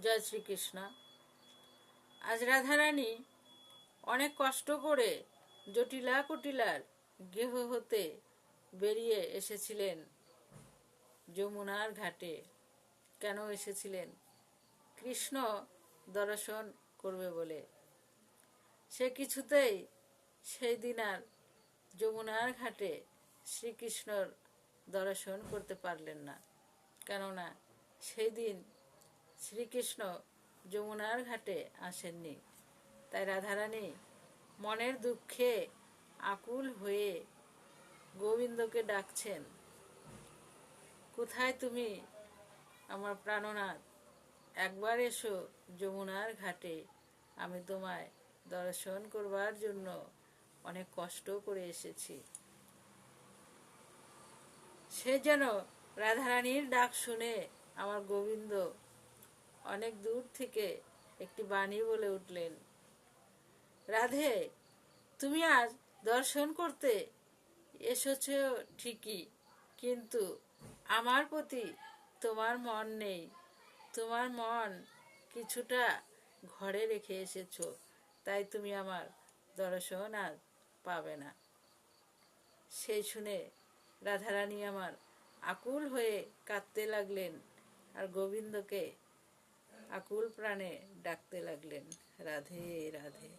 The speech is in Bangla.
জয় শ্রীকৃষ্ণ। আজ রাধারানী অনেক কষ্ট করে জটিলা কুটিলার গৃহ হতে বেরিয়ে এসেছিলেন যমুনার ঘাটে। কেন এসেছিলেন? কৃষ্ণ দর্শন করবে বলে। সে কিছুতেই সেই দিন আর যমুনার ঘাটে শ্রীকৃষ্ণর দর্শন করতে পারলেন না, কেননা সেই দিন শ্রীকৃষ্ণ যমুনার ঘাটে আসেননি। তাই রাধারানী মনের দুঃখে আকুল হয়ে গোবিন্দকে ডাকছেন, কোথায় তুমি আমার প্রাণনাথ? একবার এসো যমুনার ঘাটে, আমি তোমায় দর্শন করবার জন্য অনেক কষ্ট করে এসেছি। সে যেন রাধারানীর ডাক শুনে আমার গোবিন্দ অনেক দূর থেকে একটি বাণী বলে উঠলেন, রাধে, তুমি আজ দর্শন করতে এসেছ ঠিকই, কিন্তু আমার প্রতি তোমার মন নেই। তোমার মন কিছুটা ঘরে রেখে এসেছো, তাই তুমি আমার দর্শন আজ পাবে না। সেই শুনে রাধারানী আমার আকুল হয়ে কাঁদতে লাগলেন আর গোবিন্দকে আকুল প্রাণে ডাকতে লাগলেন, রাধে রাধে।